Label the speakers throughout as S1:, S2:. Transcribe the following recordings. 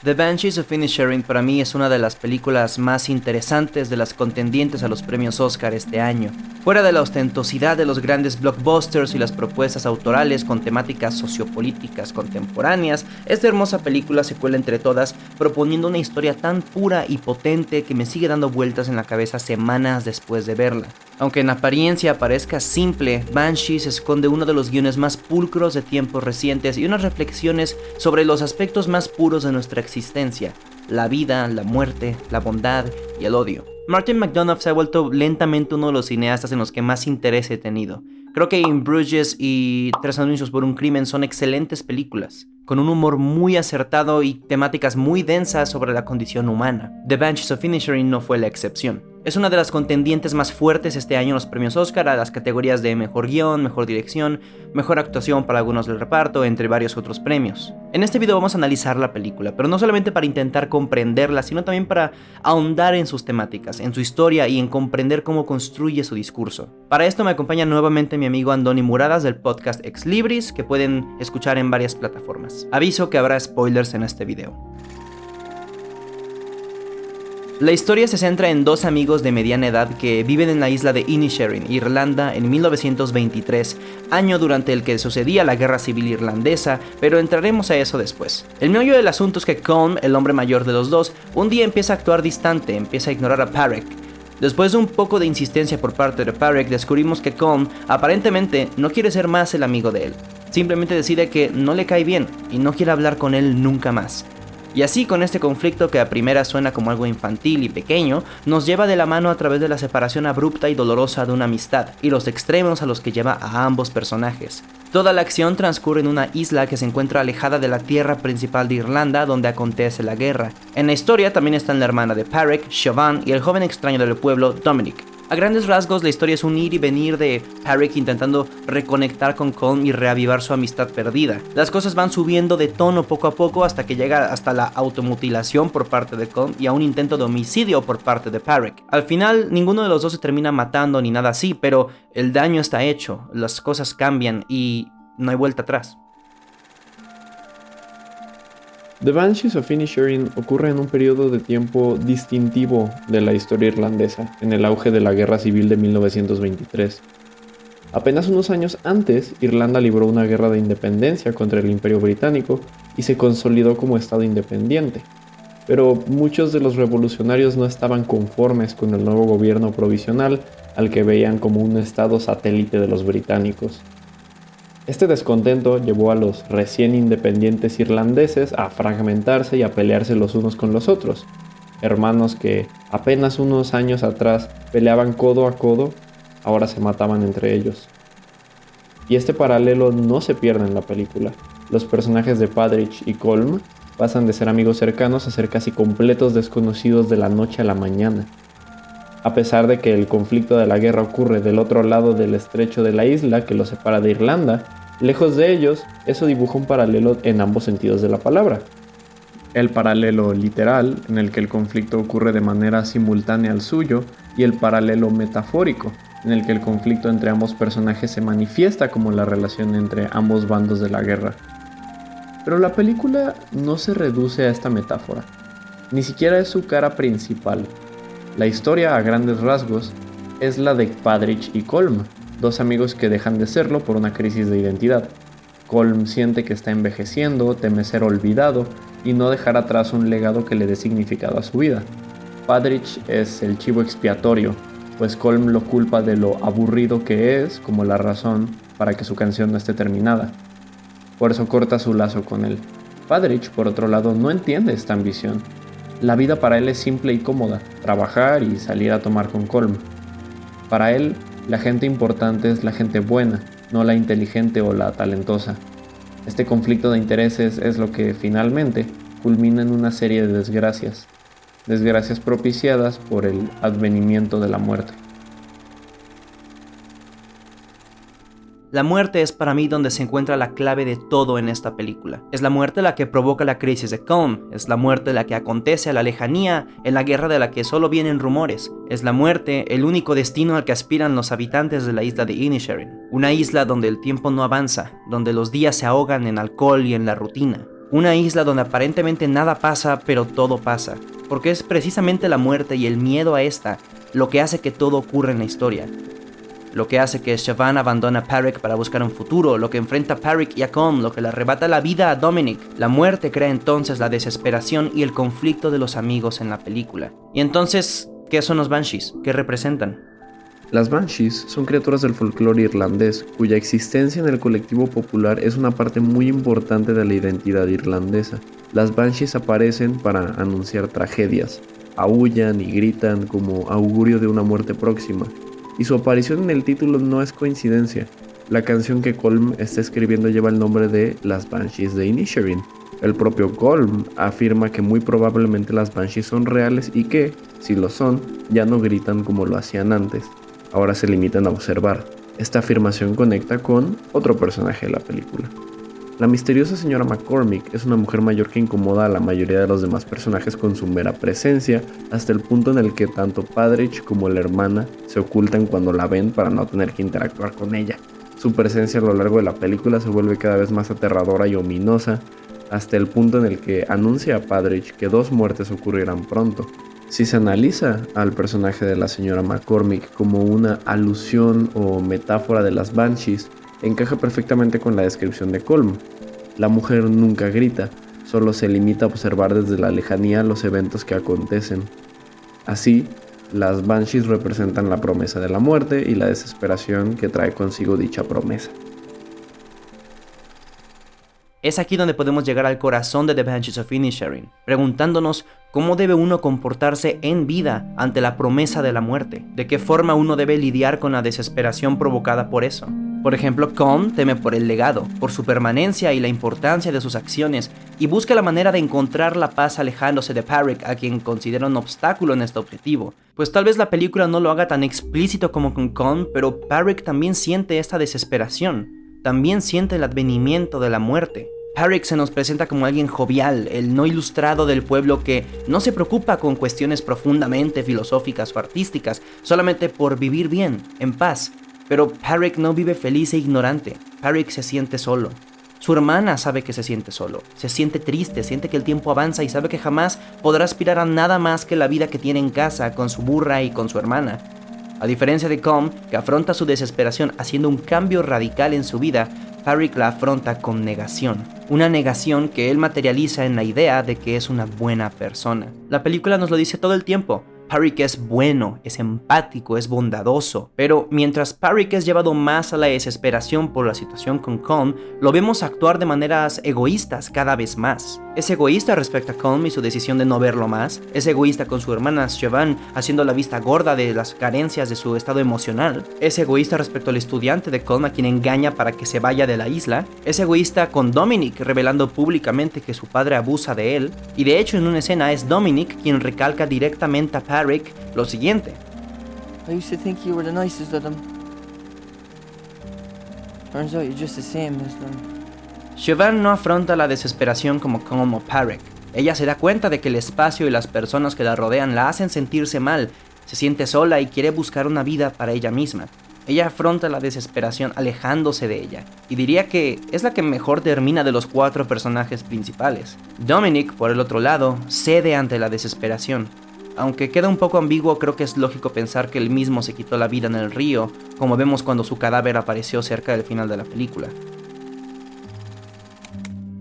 S1: The Banshees of Inisherin para mí es una de las películas más interesantes de las contendientes a los premios Oscar este año. Fuera de la ostentosidad de los grandes blockbusters y las propuestas autorales con temáticas sociopolíticas contemporáneas, esta hermosa película se cuela entre todas, proponiendo una historia tan pura y potente que me sigue dando vueltas en la cabeza semanas después de verla. Aunque en apariencia parezca simple, Banshees esconde uno de los guiones más pulcros de tiempos recientes y unas reflexiones sobre los aspectos más puros de nuestra existencia: la vida, la muerte, la bondad y el odio. Martin McDonagh se ha vuelto lentamente uno de los cineastas en los que más interés he tenido. Creo que In Bruges y Tres anuncios por un crimen son excelentes películas, con un humor muy acertado y temáticas muy densas sobre la condición humana. The Banshees of Inisherin no fue la excepción. Es una de las contendientes más fuertes este año en los premios Oscar a las categorías de mejor guión, mejor dirección, mejor actuación para algunos del reparto, entre varios otros premios. En este video vamos a analizar la película, pero no solamente para intentar comprenderla, sino también para ahondar en sus temáticas, en su historia y en comprender cómo construye su discurso. Para esto me acompaña nuevamente mi amigo Andoni Muradas del podcast Ex Libris, que pueden escuchar en varias plataformas. Aviso que habrá spoilers en este video. La historia se centra en dos amigos de mediana edad que viven en la isla de Inisherin, Irlanda, en 1923, año durante el que sucedía la Guerra Civil Irlandesa, pero entraremos a eso después. El meollo del asunto es que Colm, el hombre mayor de los dos, un día empieza a actuar distante, empieza a ignorar a Pádraic. Después de un poco de insistencia por parte de Pádraic, descubrimos que Colm aparentemente no quiere ser más el amigo de él. Simplemente decide que no le cae bien y no quiere hablar con él nunca más. Y así, con este conflicto que a primera suena como algo infantil y pequeño, nos lleva de la mano a través de la separación abrupta y dolorosa de una amistad, y los extremos a los que lleva a ambos personajes. Toda la acción transcurre en una isla que se encuentra alejada de la tierra principal de Irlanda, donde acontece la guerra. En la historia también están la hermana de Pádraic, Siobhan, y el joven extraño del pueblo, Dominic. A grandes rasgos, la historia es un ir y venir de Pádraic intentando reconectar con Colm y reavivar su amistad perdida. Las cosas van subiendo de tono poco a poco hasta que llega hasta la automutilación por parte de Colm y a un intento de homicidio por parte de Pádraic. Al final, ninguno de los dos se termina matando ni nada así, pero el daño está hecho, las cosas cambian y no hay vuelta atrás.
S2: The Banshees of Inisherin ocurre en un periodo de tiempo distintivo de la historia irlandesa, en el auge de la Guerra Civil de 1923. Apenas unos años antes, Irlanda libró una guerra de independencia contra el Imperio Británico y se consolidó como Estado independiente. Pero muchos de los revolucionarios no estaban conformes con el nuevo gobierno provisional, al que veían como un Estado satélite de los británicos. Este descontento llevó a los recién independientes irlandeses a fragmentarse y a pelearse los unos con los otros. Hermanos que apenas unos años atrás peleaban codo a codo, ahora se mataban entre ellos. Y este paralelo no se pierde en la película. Los personajes de Pádraic y Colm pasan de ser amigos cercanos a ser casi completos desconocidos de la noche a la mañana. A pesar de que el conflicto de la guerra ocurre del otro lado del estrecho de la isla que los separa de Irlanda, lejos de ellos, eso dibuja un paralelo en ambos sentidos de la palabra. El paralelo literal, en el que el conflicto ocurre de manera simultánea al suyo, y el paralelo metafórico, en el que el conflicto entre ambos personajes se manifiesta como la relación entre ambos bandos de la guerra. Pero la película no se reduce a esta metáfora, ni siquiera es su cara principal. La historia, a grandes rasgos, es la de Pádraic y Colm, dos amigos que dejan de serlo por una crisis de identidad. Colm siente que está envejeciendo, teme ser olvidado y no dejar atrás un legado que le dé significado a su vida. Pádraic es el chivo expiatorio, pues Colm lo culpa de lo aburrido que es como la razón para que su canción no esté terminada. Por eso corta su lazo con él. Pádraic, por otro lado, no entiende esta ambición. La vida para él es simple y cómoda, trabajar y salir a tomar con Colm. Para él, la gente importante es la gente buena, no la inteligente o la talentosa. Este conflicto de intereses es lo que, finalmente, culmina en una serie de desgracias. Desgracias propiciadas por el advenimiento de la muerte.
S1: La muerte es para mí donde se encuentra la clave de todo en esta película. Es la muerte la que provoca la crisis de Colm, es la muerte la que acontece a la lejanía, en la guerra de la que solo vienen rumores. Es la muerte el único destino al que aspiran los habitantes de la isla de Inisherin. Una isla donde el tiempo no avanza, donde los días se ahogan en alcohol y en la rutina. Una isla donde aparentemente nada pasa, pero todo pasa, porque es precisamente la muerte y el miedo a esta lo que hace que todo ocurra en la historia. Lo que hace que Siobhan abandone a Parik para buscar un futuro, lo que enfrenta a Parik y a Colm, lo que le arrebata la vida a Dominic. La muerte crea entonces la desesperación y el conflicto de los amigos en la película. Y entonces, ¿qué son los Banshees? ¿Qué representan?
S2: Las Banshees son criaturas del folclore irlandés, cuya existencia en el colectivo popular es una parte muy importante de la identidad irlandesa. Las Banshees aparecen para anunciar tragedias, aúllan y gritan como augurio de una muerte próxima, y su aparición en el título no es coincidencia. La canción que Colm está escribiendo lleva el nombre de Las Banshees de Inisherin. El propio Colm afirma que muy probablemente las Banshees son reales y que, si lo son, ya no gritan como lo hacían antes. Ahora se limitan a observar. Esta afirmación conecta con otro personaje de la película. La misteriosa señora McCormick es una mujer mayor que incomoda a la mayoría de los demás personajes con su mera presencia, hasta el punto en el que tanto Padrich como la hermana se ocultan cuando la ven para no tener que interactuar con ella. Su presencia a lo largo de la película se vuelve cada vez más aterradora y ominosa, hasta el punto en el que anuncia a Padrich que 2 muertes ocurrirán pronto. Si se analiza al personaje de la señora McCormick como una alusión o metáfora de las Banshees, encaja perfectamente con la descripción de Colm. La mujer nunca grita, solo se limita a observar desde la lejanía los eventos que acontecen. Así, las Banshees representan la promesa de la muerte y la desesperación que trae consigo dicha promesa.
S1: Es aquí donde podemos llegar al corazón de The Banshees of Inisherin, preguntándonos cómo debe uno comportarse en vida ante la promesa de la muerte, de qué forma uno debe lidiar con la desesperación provocada por eso. Por ejemplo, Colm teme por el legado, por su permanencia y la importancia de sus acciones, y busca la manera de encontrar la paz alejándose de Parik, a quien considera un obstáculo en este objetivo. Pues tal vez la película no lo haga tan explícito como con Colm, pero Parik también siente esta desesperación. También siente el advenimiento de la muerte. Parik se nos presenta como alguien jovial, el no ilustrado del pueblo que no se preocupa con cuestiones profundamente filosóficas o artísticas, solamente por vivir bien, en paz. Pero Parik no vive feliz e ignorante. Parik se siente solo. Su hermana sabe que se siente solo, se siente triste, siente que el tiempo avanza y sabe que jamás podrá aspirar a nada más que la vida que tiene en casa con su burra y con su hermana. A diferencia de Colm, que afronta su desesperación haciendo un cambio radical en su vida, Parik la afronta con negación. Una negación que él materializa en la idea de que es una buena persona. La película nos lo dice todo el tiempo. Parik es bueno, es empático, es bondadoso, pero mientras Parik es llevado más a la desesperación por la situación con Colm, lo vemos actuar de maneras egoístas cada vez más. Es egoísta respecto a Colm y su decisión de no verlo más, es egoísta con su hermana Siobhan haciendo la vista gorda de las carencias de su estado emocional, es egoísta respecto al estudiante de Colm a quien engaña para que se vaya de la isla, es egoísta con Dominic revelando públicamente que su padre abusa de él, y de hecho en una escena es Dominic quien recalca directamente a Parik lo siguiente.
S3: I used to think you were the nicest of them. Turns out you're just the same as them.
S1: Siobhan no afronta la desesperación como Parik. Ella se da cuenta de que el espacio y las personas que la rodean la hacen sentirse mal, se siente sola y quiere buscar una vida para ella misma. Ella afronta la desesperación alejándose de ella, y diría que es la que mejor termina de los 4 personajes principales. Dominic, por el otro lado, cede ante la desesperación. Aunque queda un poco ambiguo, creo que es lógico pensar que él mismo se quitó la vida en el río, como vemos cuando su cadáver apareció cerca del final de la película.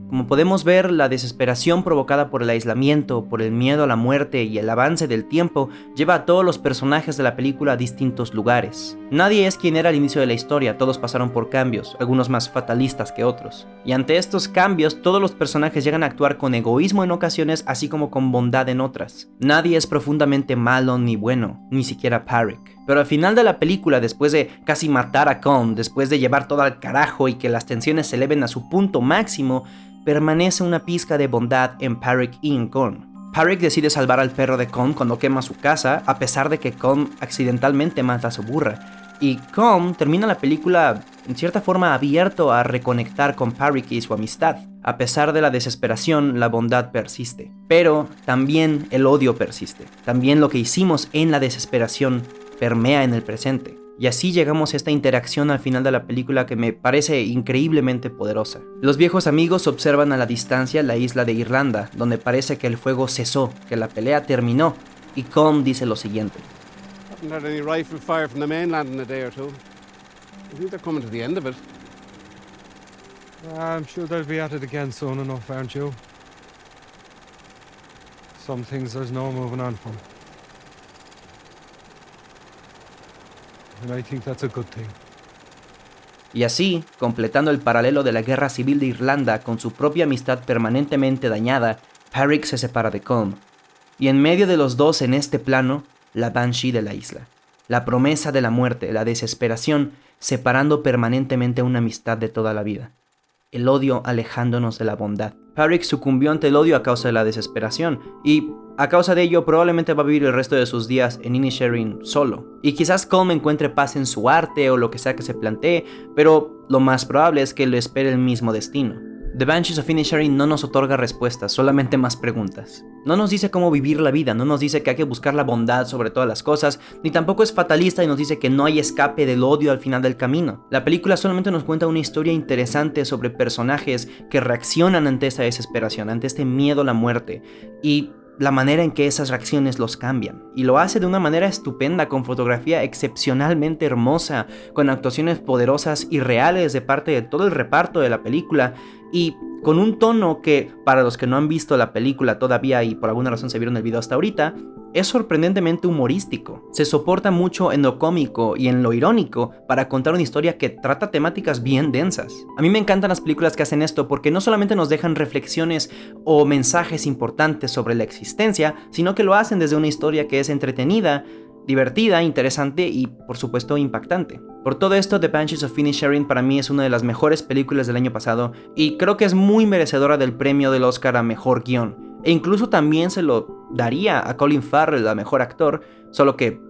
S1: Como podemos ver, la desesperación provocada por el aislamiento, por el miedo a la muerte y el avance del tiempo lleva a todos los personajes de la película a distintos lugares. Nadie es quien era al inicio de la historia, todos pasaron por cambios, algunos más fatalistas que otros. Y ante estos cambios, todos los personajes llegan a actuar con egoísmo en ocasiones, así como con bondad en otras. Nadie es profundamente malo ni bueno, ni siquiera Parik. Pero al final de la película, después de casi matar a Colm, después de llevar todo al carajo y que las tensiones se eleven a su punto máximo, permanece una pizca de bondad en Parik y en Colm. Parik decide salvar al perro de Colm cuando quema su casa, a pesar de que Colm accidentalmente mata a su burra. Y Colm termina la película en cierta forma abierto a reconectar con Parik y su amistad. A pesar de la desesperación, la bondad persiste. Pero también el odio persiste. También lo que hicimos en la desesperación permea en el presente. Y así llegamos a esta interacción al final de la película que me parece increíblemente poderosa. Los viejos amigos observan a la distancia la isla de Irlanda, donde parece que el fuego cesó, que la pelea terminó, y Colm dice lo siguiente.
S4: Haven't had any rifle fire from the mainland in a day or two. I think they're coming to the end of it.
S5: I'm sure they'll be at it again soon enough, aren't you? Some things there's no moving on from. And I think that's a good thing.
S1: Y así, completando el paralelo de la guerra civil de Irlanda con su propia amistad permanentemente dañada, Paric se separa de Colm. Y en medio de los dos en este plano, la Banshee de la isla. La promesa de la muerte, la desesperación, separando permanentemente una amistad de toda la vida. El odio alejándonos de la bondad. Paric sucumbió ante el odio a causa de la desesperación, y a causa de ello probablemente va a vivir el resto de sus días en Inisherin solo. Y quizás Colm encuentre paz en su arte o lo que sea que se plantee, pero lo más probable es que lo espere el mismo destino. The Banshees of Inisherin no nos otorga respuestas, solamente más preguntas. No nos dice cómo vivir la vida, no nos dice que hay que buscar la bondad sobre todas las cosas, ni tampoco es fatalista y nos dice que no hay escape del odio al final del camino. La película solamente nos cuenta una historia interesante sobre personajes que reaccionan ante esa desesperación, ante este miedo a la muerte, y la manera en que esas reacciones los cambian. Y lo hace de una manera estupenda, con fotografía excepcionalmente hermosa, con actuaciones poderosas y reales de parte de todo el reparto de la película, y con un tono que, para los que no han visto la película todavía y por alguna razón se vieron el video hasta ahorita, es sorprendentemente humorístico. Se soporta mucho en lo cómico y en lo irónico para contar una historia que trata temáticas bien densas. A mí me encantan las películas que hacen esto porque no solamente nos dejan reflexiones o mensajes importantes sobre la existencia, sino que lo hacen desde una historia que es entretenida, divertida, interesante y, por supuesto, impactante. Por todo esto, The Banshees of Inisherin para mí es una de las mejores películas del año pasado y creo que es muy merecedora del premio del Oscar a Mejor Guión. E incluso también se lo daría a Colin Farrell a Mejor Actor, solo que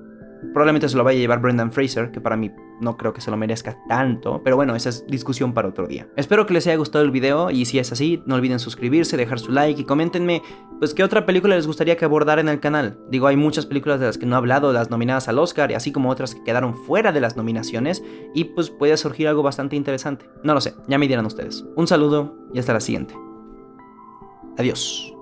S1: probablemente se lo vaya a llevar Brendan Fraser, que para mí no creo que se lo merezca tanto, pero bueno, esa es discusión para otro día. Espero que les haya gustado el video y si es así, no olviden suscribirse, dejar su like y coméntenme pues qué otra película les gustaría que abordara en el canal. Digo, hay muchas películas de las que no he hablado, las nominadas al Oscar, y así como otras que quedaron fuera de las nominaciones, y pues puede surgir algo bastante interesante. No lo sé, ya me dirán ustedes. Un saludo y hasta la siguiente. Adiós.